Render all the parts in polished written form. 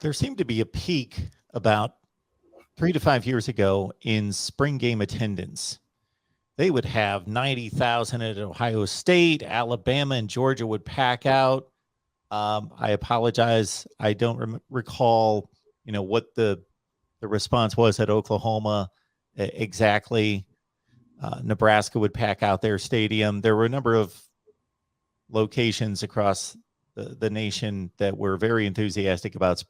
There seemed to be a peak about 3 to 5 years ago in spring game attendance. They would have 90,000 at Ohio State. Alabama and Georgia would pack out. I apologize. I don't recall, what the response was at Oklahoma exactly. Nebraska would pack out their stadium. There were a number of locations across the nation that were very enthusiastic about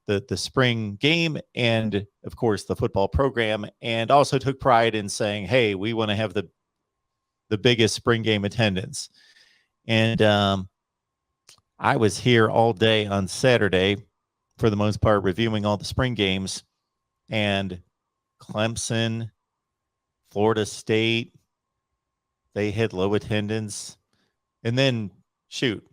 the spring game and, of course, the football program, and also took pride in saying, hey, we want to have the biggest spring game attendance. And I was here all day on Saturday, for the most part, reviewing all the spring games, and Clemson, Florida State, they had low attendance. And then, shoot,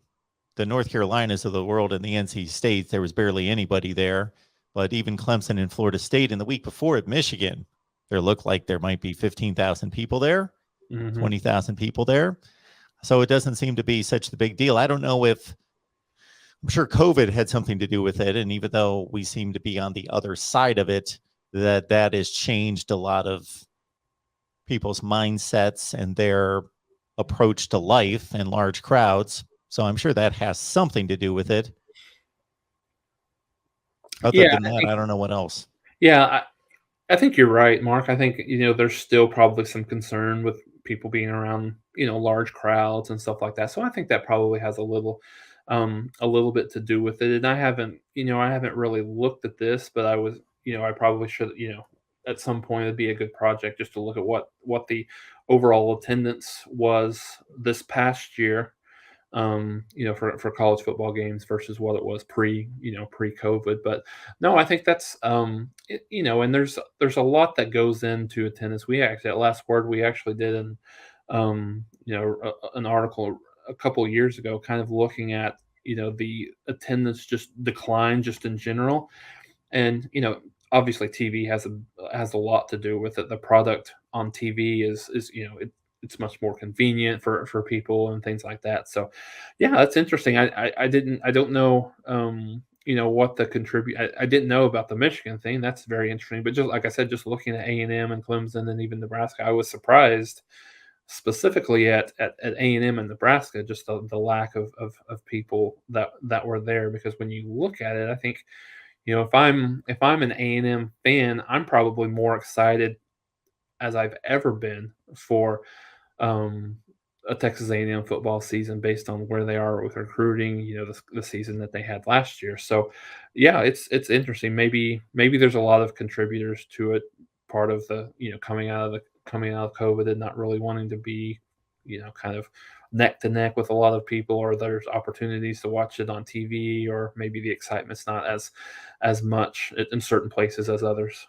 the North Carolinas of the world and the NC State, there was barely anybody there. But even Clemson and Florida State, and the week before at Michigan, there looked like there might be 15,000 people there, 20,000 people there. So it doesn't seem to be such the big deal. I don't know if, I'm sure COVID had something to do with it. And even though we seem to be on the other side of it, that has changed a lot of people's mindsets and their approach to life and large crowds. So I'm sure that has something to do with it. Other than that, I don't know what else. Yeah, I think you're right, Mark. I think, there's still probably some concern with people being around, large crowds and stuff like that. So I think that probably has a little bit to do with it. And I haven't really looked at this, but I probably should, at some point it'd be a good project just to look at what the overall attendance was this past year, for college football games versus what it was pre-COVID. But no, I think that's, and there's a lot that goes into attendance. We actually, at Last Word, we actually did an article a couple of years ago, kind of looking at, the attendance just decline just in general. And, obviously TV has a lot to do with it. The product on TV is it's much more convenient for people and things like that. So yeah, that's interesting. I don't know what the contribute. I didn't know about the Michigan thing. That's very interesting. But just like I said, just looking at A&M and Clemson and even Nebraska, I was surprised specifically at A&M and Nebraska, just the lack of people that were there. Because when you look at it, I think, if I'm an A&M fan, I'm probably more excited as I've ever been for a Texas A&M football season based on where they are with recruiting, the season that they had last year. So yeah, it's interesting. Maybe there's a lot of contributors to it. Part of the, coming out of COVID and not really wanting to be, kind of neck to neck with a lot of people, or there's opportunities to watch it on TV, or maybe the excitement's not as much in certain places as others.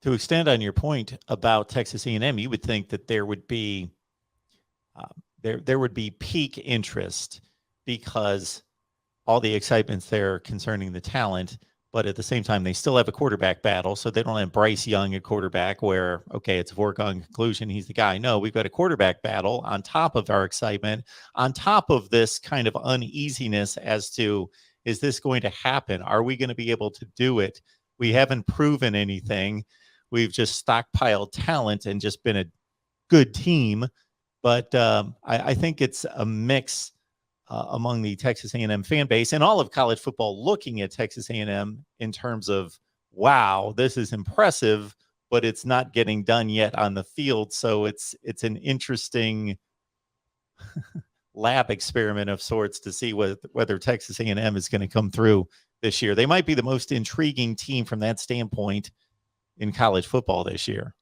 To extend on your point about Texas A&M, you would think that there would be there would be peak interest because all the excitement's there concerning the talent, but at the same time, they still have a quarterback battle. So they don't have Bryce Young at quarterback where, okay, it's a foregone conclusion, he's the guy. No, we've got a quarterback battle on top of our excitement, on top of this kind of uneasiness as to, is this going to happen? Are we going to be able to do it? We haven't proven anything. We've just stockpiled talent and just been a good team. But I think it's a mix among the Texas A&M fan base and all of college football looking at Texas A&M in terms of, wow, this is impressive, but it's not getting done yet on the field. So it's an interesting lab experiment of sorts to see whether Texas A&M is going to come through this year. They might be the most intriguing team from that standpoint in college football this year.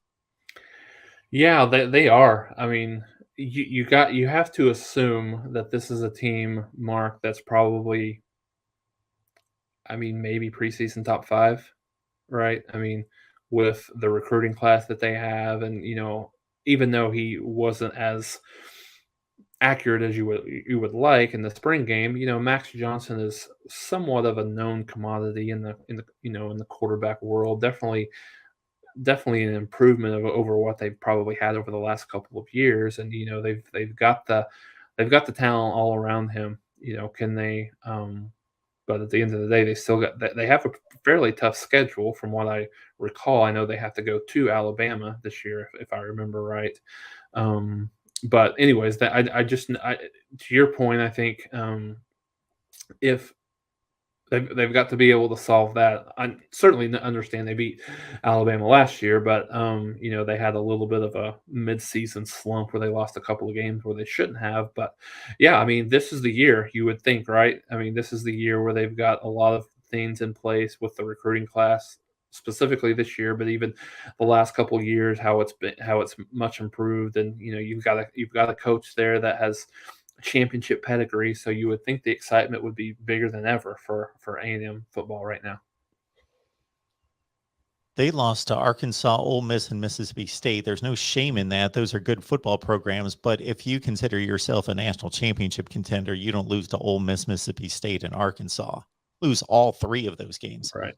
Yeah, they are. I mean, you have to assume that this is a team, Mark, that's probably, I mean, maybe preseason top 5, right? I mean, with the recruiting class that they have, and even though he wasn't as accurate as you would like in the spring game, Max Johnson is somewhat of a known commodity in the quarterback world. Definitely an improvement over what they've probably had over the last couple of years. And they've got the talent all around him. Can they But at the end of the day, they have a fairly tough schedule from what I recall. I know they have to go to Alabama this year, if I remember right. But anyways, to your point, I think if they've got to be able to solve that. I certainly understand they beat Alabama last year, but they had a little bit of a mid-season slump where they lost a couple of games where they shouldn't have. But yeah, I mean, this is the year you would think, right? I mean, this is the year where they've got a lot of things in place with the recruiting class, specifically this year, but even the last couple of years, how it's much improved, and you've got a coach there that has championship pedigree, so you would think the excitement would be bigger than ever for A&M football right now. They lost to Arkansas, Ole Miss, and Mississippi State. There's no shame in that. Those are good football programs. But if you consider yourself a national championship contender, you don't lose to Ole Miss, Mississippi State, and Arkansas. Lose all three of those games. Right.